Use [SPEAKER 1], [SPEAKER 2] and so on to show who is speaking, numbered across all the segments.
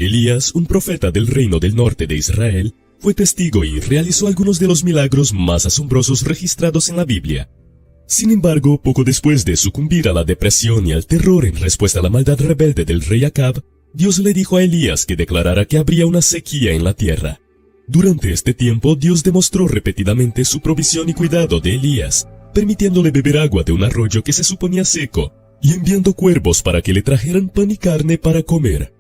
[SPEAKER 1] Elías, un profeta del reino del norte de Israel, fue testigo y realizó algunos de los milagros más asombrosos registrados en la Biblia. Sin embargo, poco después de sucumbir a la depresión y al terror en respuesta a la maldad rebelde del rey Acab, Dios le dijo a Elías que declarara que habría una sequía en la tierra. Durante este tiempo, Dios demostró repetidamente su provisión y cuidado de Elías, permitiéndole beber agua de un arroyo que se suponía seco, y enviando cuervos para que le trajeran pan y carne para comer.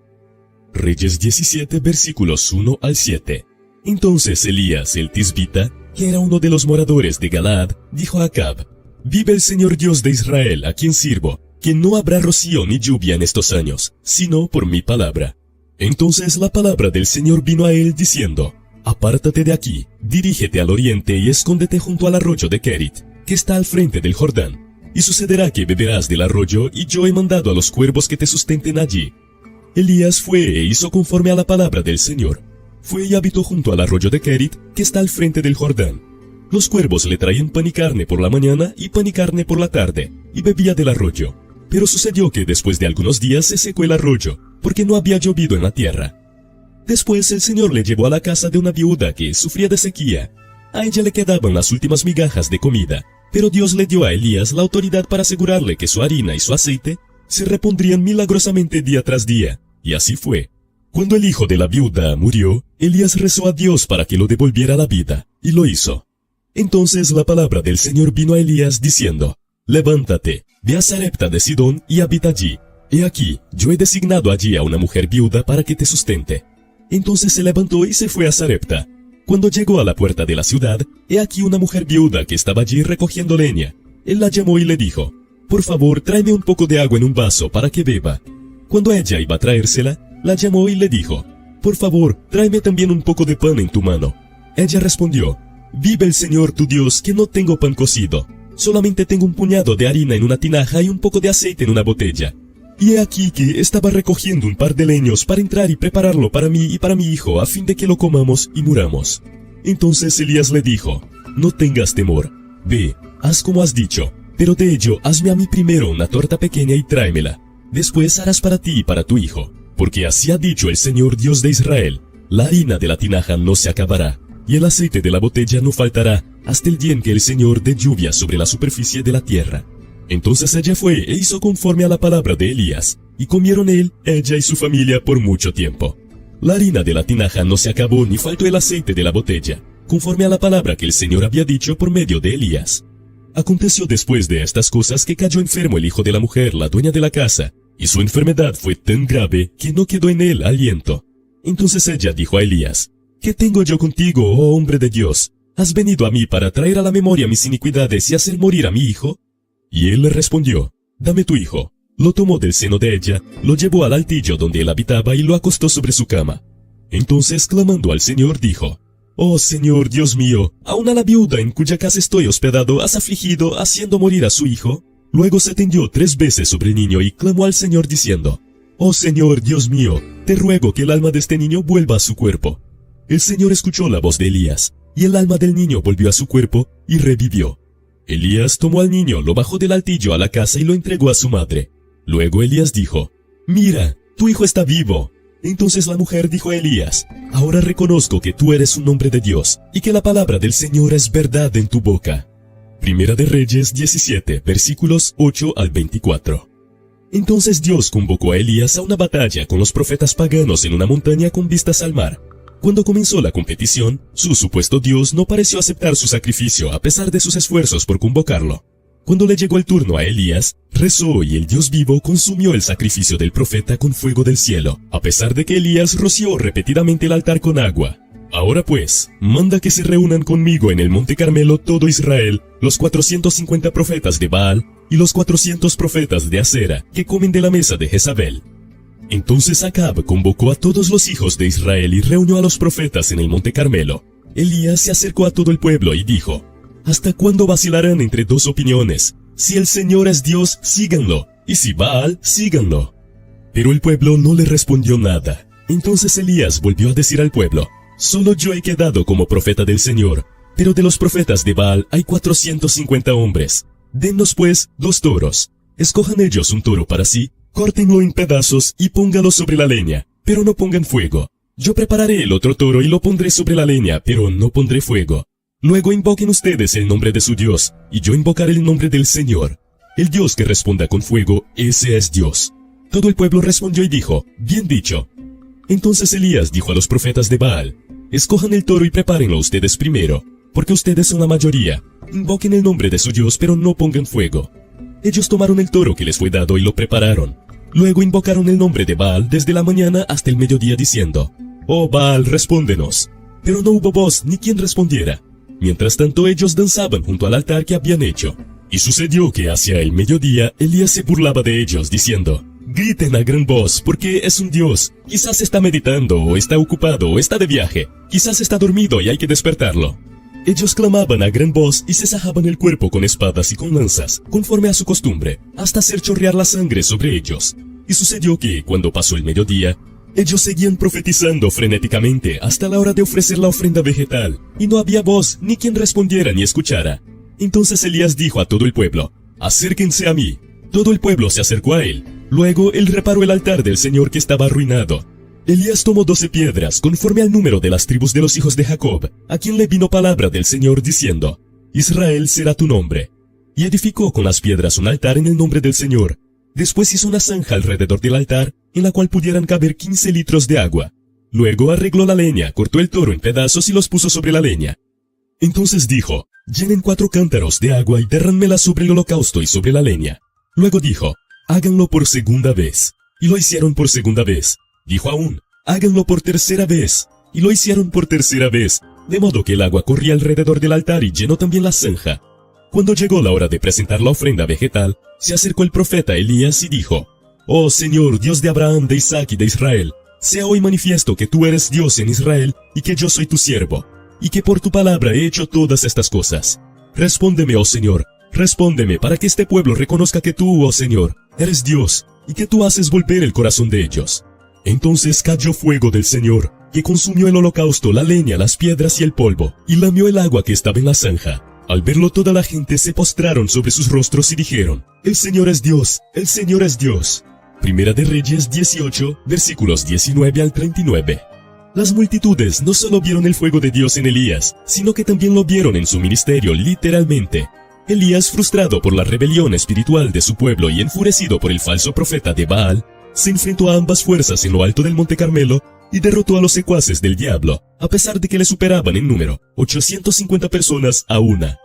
[SPEAKER 1] Reyes 17, versículos 1 al 7. Entonces Elías el Tisbita, que era uno de los moradores de Galaad, dijo a Acab: «Vive el Señor Dios de Israel, a quien sirvo, que no habrá rocío ni lluvia en estos años, sino por mi palabra». Entonces la palabra del Señor vino a él diciendo: «Apártate de aquí, dirígete al oriente y escóndete junto al arroyo de Kerit, que está al frente del Jordán. Y sucederá que beberás del arroyo, y yo he mandado a los cuervos que te sustenten allí». Elías fue e hizo conforme a la palabra del Señor. Fue y habitó junto al arroyo de Kerit, que está al frente del Jordán. Los cuervos le traían pan y carne por la mañana y pan y carne por la tarde, y bebía del arroyo. Pero sucedió que después de algunos días se secó el arroyo, porque no había llovido en la tierra. Después el Señor le llevó a la casa de una viuda que sufría de sequía. A ella le quedaban las últimas migajas de comida, pero Dios le dio a Elías la autoridad para asegurarle que su harina y su aceite se repondrían milagrosamente día tras día, y así fue. Cuando el hijo de la viuda murió, Elías rezó a Dios para que lo devolviera a la vida, y lo hizo. Entonces la palabra del Señor vino a Elías diciendo: «Levántate, ve a Sarepta de Sidón y habita allí. He aquí, yo he designado allí a una mujer viuda para que te sustente». Entonces se levantó y se fue a Sarepta. Cuando llegó a la puerta de la ciudad, he aquí una mujer viuda que estaba allí recogiendo leña. Él la llamó y le dijo: «Por favor, tráeme un poco de agua en un vaso para que beba». Cuando ella iba a traérsela, la llamó y le dijo: «Por favor, tráeme también un poco de pan en tu mano». Ella respondió: «Vive el Señor tu Dios, que no tengo pan cocido. Solamente tengo un puñado de harina en una tinaja y un poco de aceite en una botella. Y he aquí que estaba recogiendo un par de leños para entrar y prepararlo para mí y para mi hijo, a fin de que lo comamos y muramos». Entonces Elías le dijo: «No tengas temor. Ve, haz como has dicho, pero de ello hazme a mí primero una torta pequeña y tráemela. Después harás para ti y para tu hijo, porque así ha dicho el Señor Dios de Israel: la harina de la tinaja no se acabará, y el aceite de la botella no faltará, hasta el día en que el Señor dé lluvia sobre la superficie de la tierra». Entonces ella fue e hizo conforme a la palabra de Elías, y comieron él, ella y su familia por mucho tiempo. La harina de la tinaja no se acabó ni faltó el aceite de la botella, conforme a la palabra que el Señor había dicho por medio de Elías. Aconteció después de estas cosas que cayó enfermo el hijo de la mujer, la dueña de la casa, y su enfermedad fue tan grave que no quedó en él aliento. Entonces ella dijo a Elías: «¿Qué tengo yo contigo, oh hombre de Dios? ¿Has venido a mí para traer a la memoria mis iniquidades y hacer morir a mi hijo?». Y él le respondió: «Dame tu hijo». Lo tomó del seno de ella, lo llevó al altillo donde él habitaba y lo acostó sobre su cama. Entonces, clamando al Señor, dijo: «Oh Señor, Dios mío, aun a la viuda en cuya casa estoy hospedado has afligido, haciendo morir a su hijo». Luego se tendió 3 veces sobre el niño y clamó al Señor diciendo: «Oh Señor, Dios mío, te ruego que el alma de este niño vuelva a su cuerpo». El Señor escuchó la voz de Elías, y el alma del niño volvió a su cuerpo y revivió. Elías tomó al niño, lo bajó del altillo a la casa y lo entregó a su madre. Luego Elías dijo: «Mira, tu hijo está vivo». Entonces la mujer dijo a Elías: «Ahora reconozco que tú eres un hombre de Dios, y que la palabra del Señor es verdad en tu boca». Primera de Reyes 17, versículos 8 al 24. Entonces Dios convocó a Elías a una batalla con los profetas paganos en una montaña con vistas al mar. Cuando comenzó la competición, su supuesto Dios no pareció aceptar su sacrificio a pesar de sus esfuerzos por convocarlo. Cuando le llegó el turno a Elías, rezó y el Dios vivo consumió el sacrificio del profeta con fuego del cielo, a pesar de que Elías roció repetidamente el altar con agua. «Ahora pues, manda que se reúnan conmigo en el monte Carmelo todo Israel, los 450 profetas de Baal y los 400 profetas de Asera, que comen de la mesa de Jezabel». Entonces Acab convocó a todos los hijos de Israel y reunió a los profetas en el monte Carmelo. Elías se acercó a todo el pueblo y dijo: «¿Hasta cuándo vacilarán entre 2 opiniones? Si el Señor es Dios, síganlo, y si Baal, síganlo». Pero el pueblo no le respondió nada. Entonces Elías volvió a decir al pueblo: «Solo yo he quedado como profeta del Señor, pero de los profetas de Baal hay 450 hombres. Dennos pues 2 toros. Escojan ellos un toro para sí, córtenlo en pedazos y póngalo sobre la leña, pero no pongan fuego. Yo prepararé el otro toro y lo pondré sobre la leña, pero no pondré fuego. Luego invoquen ustedes el nombre de su Dios, y yo invocaré el nombre del Señor. El Dios que responda con fuego, ese es Dios. Todo el pueblo respondió y dijo, bien dicho. Entonces Elías dijo a los profetas de Baal, escojan el toro y prepárenlo ustedes primero, porque ustedes son la mayoría. Invoquen el nombre de su Dios, pero no pongan fuego. Ellos tomaron el toro que les fue dado y lo prepararon. Luego invocaron el nombre de Baal desde la mañana hasta el mediodía diciendo, oh Baal, respóndenos. Pero no hubo voz ni quien respondiera. Mientras tanto ellos danzaban junto al altar que habían hecho. Y sucedió que hacia el mediodía Elías se burlaba de ellos diciendo, griten a gran voz porque es un Dios. Quizás está meditando o está ocupado o está de viaje. Quizás está dormido y hay que despertarlo. Ellos clamaban a gran voz y se sajaban el cuerpo con espadas y con lanzas, conforme a su costumbre, hasta hacer chorrear la sangre sobre ellos. Y sucedió que, cuando pasó el mediodía, ellos seguían profetizando frenéticamente hasta la hora de ofrecer la ofrenda vegetal, y no había voz ni quien respondiera ni escuchara. Entonces Elías dijo a todo el pueblo, acérquense a mí. Todo el pueblo se acercó a él. Luego él reparó el altar del Señor que estaba arruinado. Elías tomó 12 piedras, conforme al número de las tribus de los hijos de Jacob, a quien le vino palabra del Señor diciendo, Israel será tu nombre. Y edificó con las piedras un altar en el nombre del Señor. Después hizo una zanja alrededor del altar, en la cual pudieran caber 15 litros de agua. Luego arregló la leña, cortó el toro en pedazos y los puso sobre la leña. Entonces dijo, llenen 4 cántaros de agua y derrámela sobre el holocausto y sobre la leña. Luego dijo, háganlo por segunda vez. Y lo hicieron por segunda vez. Dijo aún, háganlo por tercera vez. Y lo hicieron por tercera vez, de modo que el agua corría alrededor del altar y llenó también la zanja. Cuando llegó la hora de presentar la ofrenda vegetal, se acercó el profeta Elías y dijo, oh Señor, Dios de Abraham, de Isaac y de Israel, sea hoy manifiesto que tú eres Dios en Israel y que yo soy tu siervo, y que por tu palabra he hecho todas estas cosas. Respóndeme, oh Señor, respóndeme para que este pueblo reconozca que tú, oh Señor, eres Dios, y que tú haces volver el corazón de ellos. Entonces cayó fuego del Señor, que consumió el holocausto, la leña, las piedras y el polvo, y lamió el agua que estaba en la zanja. Al verlo toda la gente se postraron sobre sus rostros y dijeron, el Señor es Dios, el Señor es Dios. Primera de Reyes 18, versículos 19 al 39. Las multitudes no solo vieron el fuego de Dios en Elías, sino que también lo vieron en su ministerio literalmente. Elías, frustrado por la rebelión espiritual de su pueblo y enfurecido por el falso profeta de Baal, se enfrentó a ambas fuerzas en lo alto del Monte Carmelo y derrotó a los secuaces del diablo, a pesar de que le superaban en número, 850 personas a una.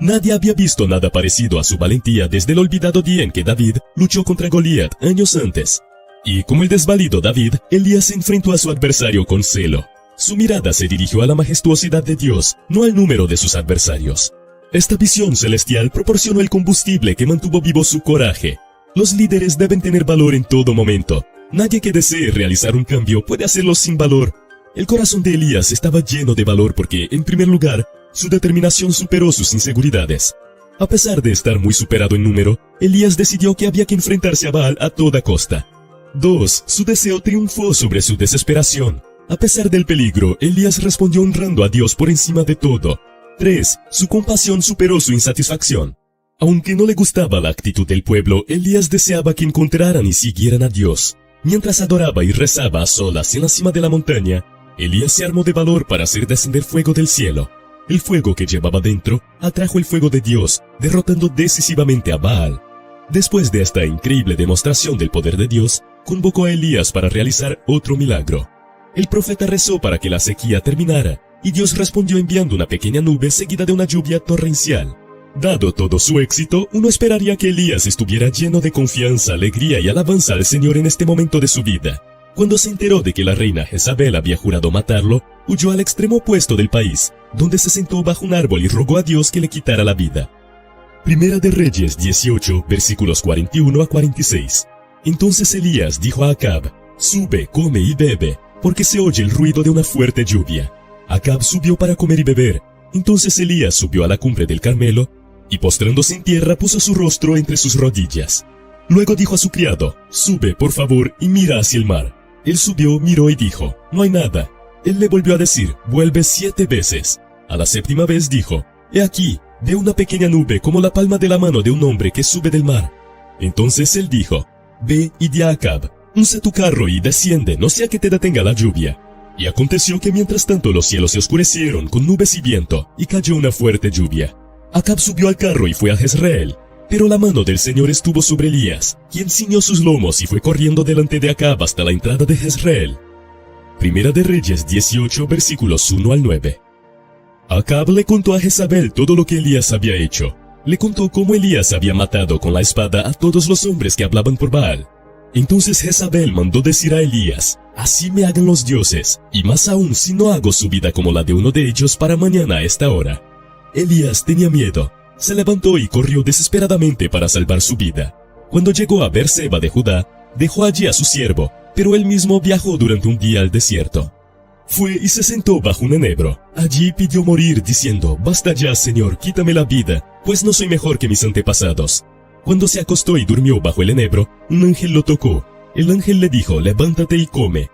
[SPEAKER 1] Nadie había visto nada parecido a su valentía desde el olvidado día en que David luchó contra Goliat años antes. Y como el desvalido David, Elías se enfrentó a su adversario con celo. Su mirada se dirigió a la majestuosidad de Dios, no al número de sus adversarios. Esta visión celestial proporcionó el combustible que mantuvo vivo su coraje. Los líderes deben tener valor en todo momento. Nadie que desee realizar un cambio puede hacerlo sin valor. El corazón de Elías estaba lleno de valor porque, en primer lugar, su determinación superó sus inseguridades. A pesar de estar muy superado en número, Elías decidió que había que enfrentarse a Baal a toda costa. 2. Su deseo triunfó sobre su desesperación. A pesar del peligro, Elías respondió honrando a Dios por encima de todo. 3. Su compasión superó su insatisfacción. Aunque no le gustaba la actitud del pueblo, Elías deseaba que encontraran y siguieran a Dios. Mientras adoraba y rezaba a solas en la cima de la montaña, Elías se armó de valor para hacer descender fuego del cielo. El fuego que llevaba dentro atrajo el fuego de Dios, derrotando decisivamente a Baal. Después de esta increíble demostración del poder de Dios, convocó a Elías para realizar otro milagro. El profeta rezó para que la sequía terminara, y Dios respondió enviando una pequeña nube seguida de una lluvia torrencial. Dado todo su éxito, uno esperaría que Elías estuviera lleno de confianza, alegría y alabanza al Señor en este momento de su vida. Cuando se enteró de que la reina Jezabel había jurado matarlo, huyó al extremo opuesto del país, donde se sentó bajo un árbol y rogó a Dios que le quitara la vida. Primera de Reyes 18, versículos 41 a 46. Entonces Elías dijo a Acab, sube, come y bebe, porque se oye el ruido de una fuerte lluvia. Acab subió para comer y beber. Entonces Elías subió a la cumbre del Carmelo, y postrándose en tierra puso su rostro entre sus rodillas. Luego dijo a su criado, sube, por favor, y mira hacia el mar. Él subió, miró y dijo, no hay nada. Él le volvió a decir, vuelve 7 veces. A la 7ª vez dijo, he aquí, veo una pequeña nube como la palma de la mano de un hombre que sube del mar. Entonces él dijo, ve y di a Acab, unce tu carro y desciende, no sea que te detenga la lluvia. Y aconteció que mientras tanto los cielos se oscurecieron con nubes y viento, y cayó una fuerte lluvia. Acab subió al carro y fue a Jezreel, pero la mano del Señor estuvo sobre Elías, quien ciñó sus lomos y fue corriendo delante de Acab hasta la entrada de Jezreel. Primera de Reyes 18, versículos 1 al 9. Acab le contó a Jezabel todo lo que Elías había hecho. Le contó cómo Elías había matado con la espada a todos los hombres que hablaban por Baal. Entonces Jezabel mandó decir a Elías: así me hagan los dioses, y más aún si no hago su vida como la de uno de ellos para mañana a esta hora. Elías tenía miedo, se levantó y corrió desesperadamente para salvar su vida. Cuando llegó a Beerseba de Judá, dejó allí a su siervo, pero él mismo viajó durante un día al desierto. Fue y se sentó bajo un enebro. Allí pidió morir, diciendo: basta ya, Señor, quítame la vida, pues no soy mejor que mis antepasados. Cuando se acostó y durmió bajo el enebro, un ángel lo tocó. El ángel le dijo: levántate y come.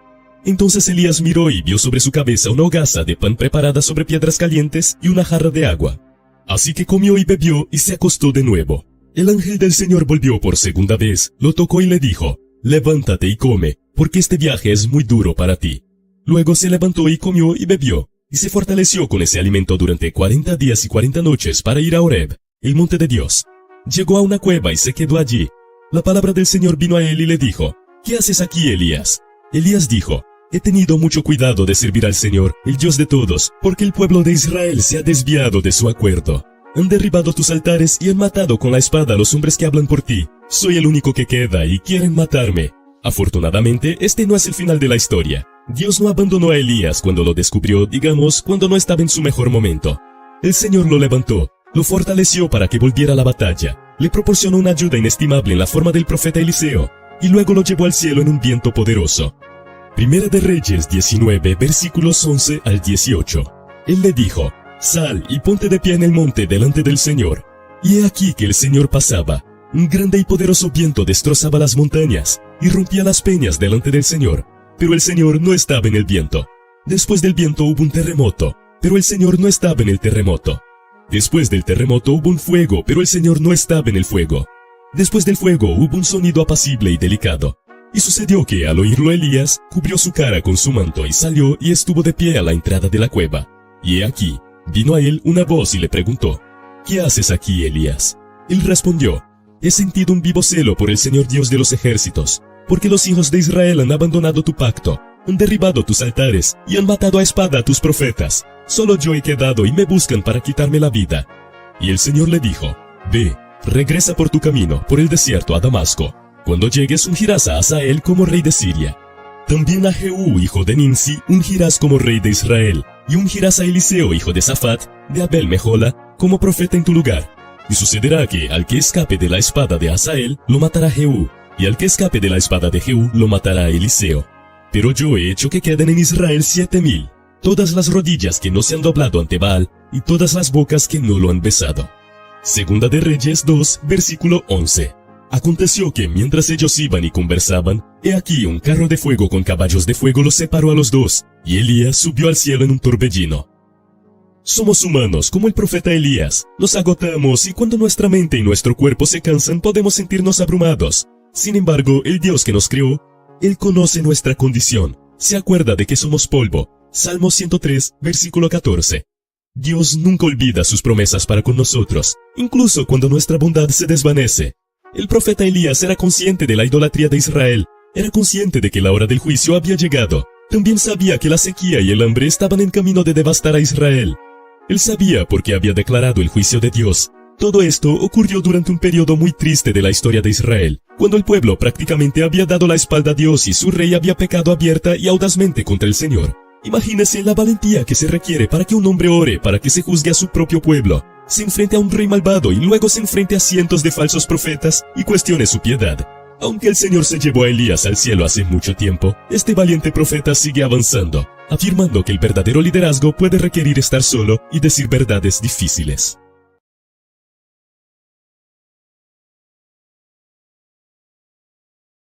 [SPEAKER 1] Entonces Elías miró y vio sobre su cabeza una hogaza de pan preparada sobre piedras calientes y una jarra de agua. Así que comió y bebió y se acostó de nuevo. El ángel del Señor volvió por segunda vez, lo tocó y le dijo: levántate y come, porque este viaje es muy duro para ti. Luego se levantó y comió y bebió, y se fortaleció con ese alimento durante 40 días y 40 noches para ir a Horeb, el monte de Dios. Llegó a una cueva y se quedó allí. La palabra del Señor vino a él y le dijo: ¿qué haces aquí, Elías? Elías dijo: he tenido mucho cuidado de servir al Señor, el Dios de todos, porque el pueblo de Israel se ha desviado de su acuerdo. Han derribado tus altares y han matado con la espada a los hombres que hablan por ti. Soy el único que queda y quieren matarme. Afortunadamente, este no es el final de la historia. Dios no abandonó a Elías cuando lo descubrió, digamos, cuando no estaba en su mejor momento. El Señor lo levantó, lo fortaleció para que volviera a la batalla, le proporcionó una ayuda inestimable en la forma del profeta Eliseo, y luego lo llevó al cielo en un viento poderoso. Primera de Reyes 19, versículos 11 al 18. Él le dijo: sal y ponte de pie en el monte delante del Señor. Y he aquí que el Señor pasaba. Un grande y poderoso viento destrozaba las montañas y rompía las peñas delante del Señor, pero el Señor no estaba en el viento. Después del viento hubo un terremoto, pero el Señor no estaba en el terremoto. Después del terremoto hubo un fuego, pero el Señor no estaba en el fuego. Después del fuego hubo un sonido apacible y delicado. Y sucedió que al oírlo Elías, cubrió su cara con su manto y salió y estuvo de pie a la entrada de la cueva. Y he aquí, vino a él una voz y le preguntó: ¿qué haces aquí, Elías? Él respondió: he sentido un vivo celo por el Señor Dios de los ejércitos, porque los hijos de Israel han abandonado tu pacto, han derribado tus altares y han matado a espada a tus profetas. Solo yo he quedado y me buscan para quitarme la vida. Y el Señor le dijo: ve, regresa por tu camino, por el desierto a Damasco. Cuando llegues ungirás a Hazael como rey de Siria. También a Jehú, hijo de Nimsi, ungirás como rey de Israel, y ungirás a Eliseo, hijo de Safat, de Abel Mejola, como profeta en tu lugar. Y sucederá que al que escape de la espada de Hazael, lo matará Jehú, y al que escape de la espada de Jehú, lo matará Eliseo. Pero yo he hecho que queden en Israel 7,000, todas las rodillas que no se han doblado ante Baal, y todas las bocas que no lo han besado. Segunda de Reyes 2, versículo 11. Aconteció que mientras ellos iban y conversaban, he aquí un carro de fuego con caballos de fuego los separó a los dos, y Elías subió al cielo en un torbellino. Somos humanos como el profeta Elías, nos agotamos y cuando nuestra mente y nuestro cuerpo se cansan podemos sentirnos abrumados. Sin embargo, el Dios que nos creó, Él conoce nuestra condición, se acuerda de que somos polvo. Salmo 103, versículo 14. Dios nunca olvida sus promesas para con nosotros, incluso cuando nuestra bondad se desvanece. El profeta Elías era consciente de la idolatría de Israel, era consciente de que la hora del juicio había llegado. También sabía que la sequía y el hambre estaban en camino de devastar a Israel. Él sabía porque había declarado el juicio de Dios. Todo esto ocurrió durante un periodo muy triste de la historia de Israel, cuando el pueblo prácticamente había dado la espalda a Dios y su rey había pecado abierta y audazmente contra el Señor. Imagínese la valentía que se requiere para que un hombre ore para que se juzgue a su propio pueblo, se enfrente a un rey malvado y luego se enfrente a cientos de falsos profetas y cuestione su piedad. Aunque el Señor se llevó a Elías al cielo hace mucho tiempo, este valiente profeta sigue avanzando, afirmando que el verdadero liderazgo puede requerir estar solo y decir verdades difíciles.